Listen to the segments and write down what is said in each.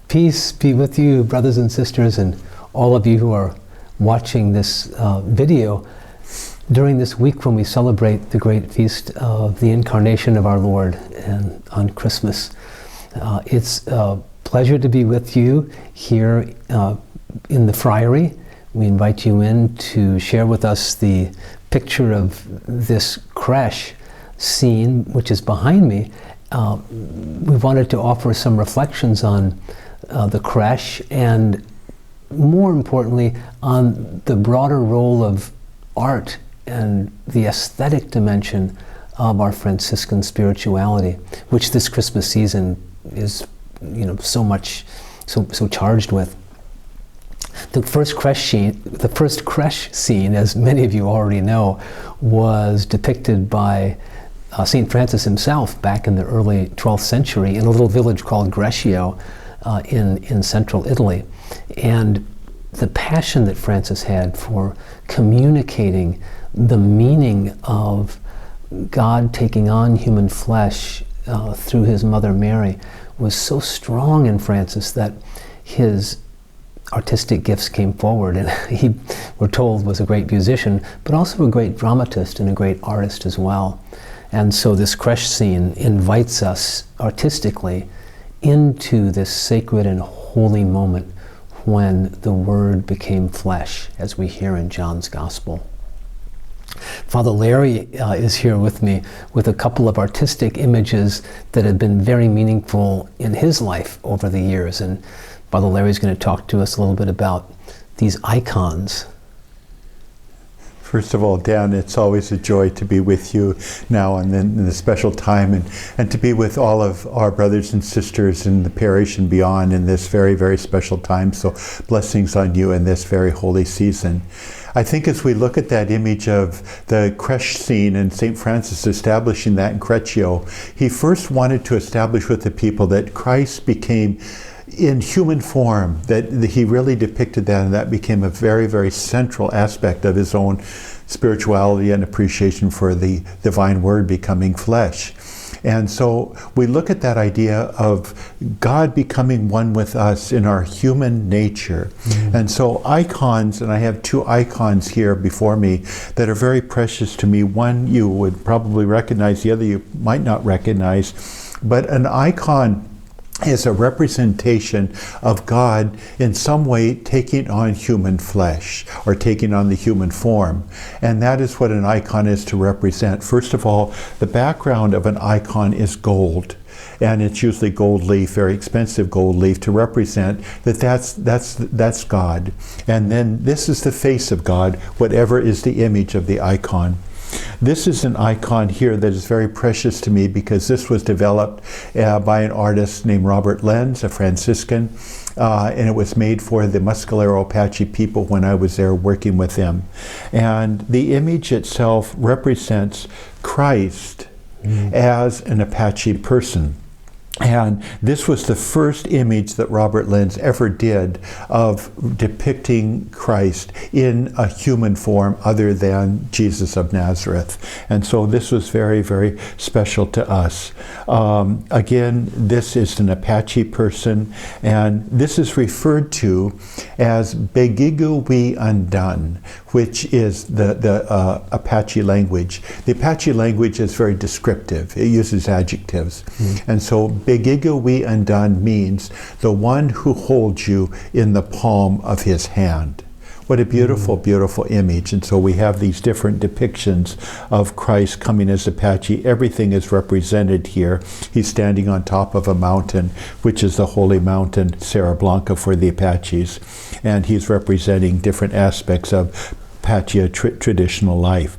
Peace be with you, brothers and sisters, and all of you who are watching this video during this week when we celebrate the great feast of the Incarnation of our Lord and on Christmas. It's a pleasure to be with you here in the Friary. We invite you in to share with us the picture of this creche scene, which is behind me. We wanted to offer some reflections on the creche, and more importantly, on the broader role of art and the aesthetic dimension of our Franciscan spirituality, which this Christmas season is, so charged with. The first creche scene, as many of you already know, was depicted by St. Francis himself back in the early 12th century in a little village called Greccio in central Italy. And the passion that Francis had for communicating the meaning of God taking on human flesh through his mother Mary was so strong in Francis that his artistic gifts came forward, and he, we're told, was a great musician, but also a great dramatist and a great artist as well. And so this creche scene invites us artistically into this sacred and holy moment when the Word became flesh, as we hear in John's Gospel. Father Larry is here with me with a couple of artistic images that have been very meaningful in his life over the years. And Father Larry is going to talk to us a little bit about these icons. First of all, Dan, it's always a joy to be with you now and then in the special time, and to be with all of our brothers and sisters in the parish and beyond in this very, very special time. So blessings on you in this very holy season. I think as we look at that image of the creche scene and St. Francis establishing that in Greccio, he first wanted to establish with the people that Christ became in human form, that he really depicted that, and that became a very, very central aspect of his own spirituality and appreciation for the divine Word becoming flesh. And so we look at that idea of God becoming one with us in our human nature. And so icons, and I have two icons here before me that are very precious to me. One you would probably recognize, the other you might not recognize. But an icon is a representation of God in some way taking on human flesh or taking on the human form. And that is what an icon is to represent. First of all, the background of an icon is gold. And it's usually gold leaf, very expensive gold leaf, to represent that's God. And then this is the face of God, whatever is the image of the icon. This is an icon here that is very precious to me because this was developed by an artist named Robert Lenz, a Franciscan, and it was made for the Mescalero Apache people when I was there working with them. And the image itself represents Christ as an Apache person. And this was the first image that Robert Lenz ever did of depicting Christ in a human form other than Jesus of Nazareth. And so this was very, very special to us. Again, this is an Apache person, and this is referred to as Begigu we undone, which is the Apache language. The Apache language is very descriptive. It uses adjectives. And so Begigu we undone means the one who holds you in the palm of his hand. What a beautiful, beautiful image. And so we have these different depictions of Christ coming as Apache. Everything is represented here. He's standing on top of a mountain, which is the holy mountain, Serra Blanca for the Apaches. And he's representing different aspects of Apache traditional life.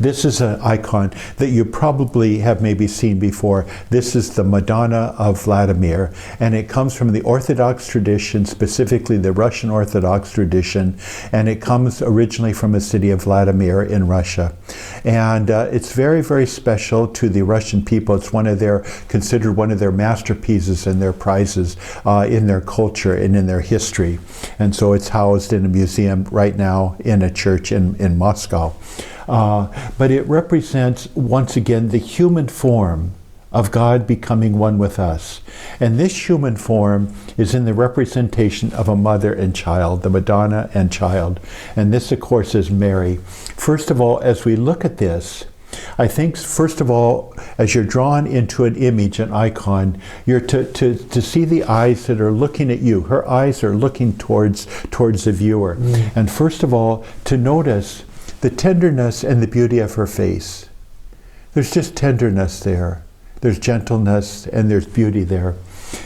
This is an icon that you probably have maybe seen before. This is the Madonna of Vladimir, and it comes from the Orthodox tradition, specifically the Russian Orthodox tradition, and it comes originally from the city of Vladimir in Russia. And it's very, very special to the Russian people. It's considered one of their masterpieces and their prizes in their culture and in their history. And so it's housed in a museum right now in a church in Moscow. But it represents, once again, the human form of God becoming one with us. And this human form is in the representation of a mother and child, the Madonna and child. And this, of course, is Mary. First of all, as we look at this, I think, first of all, as you're drawn into an image, an icon, you're to see the eyes that are looking at you. Her eyes are looking towards the viewer. And first of all, to notice the tenderness and the beauty of her face. There's just tenderness there. There's gentleness and there's beauty there.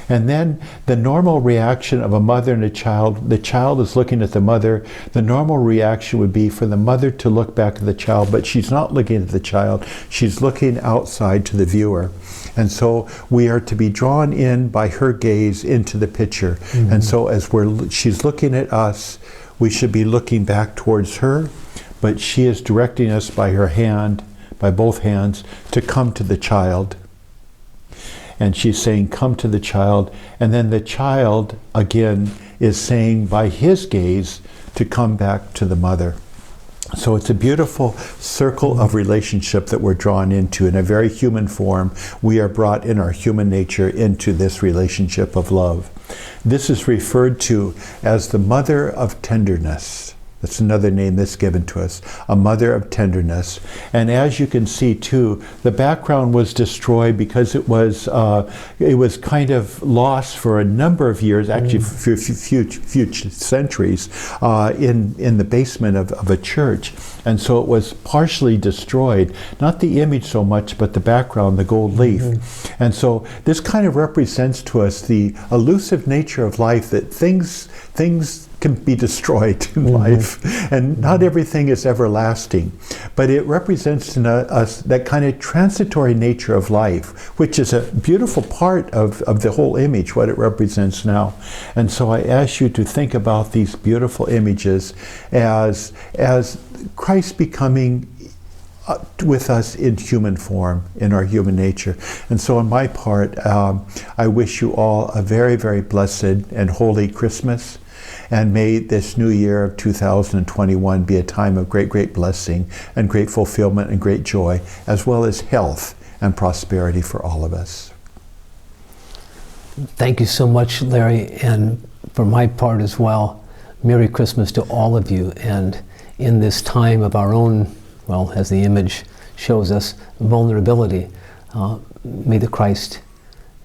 And then the normal reaction of a mother and a child, the child is looking at the mother. The normal reaction would be for the mother to look back at the child, but she's not looking at the child. She's looking outside to the viewer. And so we are to be drawn in by her gaze into the picture. And so as she's looking at us, we should be looking back towards her, but she is directing us by her hand, by both hands, to come to the child. And she's saying, come to the child. And then the child, again, is saying by his gaze to come back to the mother. So it's a beautiful circle of relationship that we're drawn into. In a very human form, we are brought in our human nature into this relationship of love. This is referred to as the Mother of Tenderness. That's another name that's given to us, a Mother of Tenderness. And as you can see too, the background was destroyed because it was kind of lost for a number of years, actually for a few centuries, in the basement of a church. And so it was partially destroyed, not the image so much, but the background, the gold leaf. And so this kind of represents to us the elusive nature of life, that things can be destroyed in life, and not everything is everlasting. But it represents to us that kind of transitory nature of life, which is a beautiful part of the whole image, what it represents now. And so I ask you to think about these beautiful images as Christ becoming with us in human form, in our human nature. And so on my part, I wish you all a very, very blessed and holy Christmas. And may this new year of 2021 be a time of great, great blessing and great fulfillment and great joy, as well as health and prosperity for all of us. Thank you so much, Larry. And for my part as well, Merry Christmas to all of you. And in this time of our own, well, as the image shows us, vulnerability, may the Christ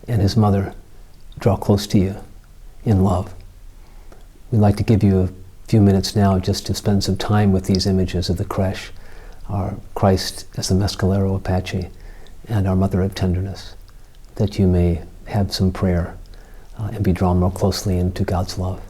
and his mother draw close to you in love. We'd like to give you a few minutes now just to spend some time with these images of the creche, our Christ as the Mescalero Apache, and our Mother of Tenderness, that you may have some prayer and be drawn more closely into God's love.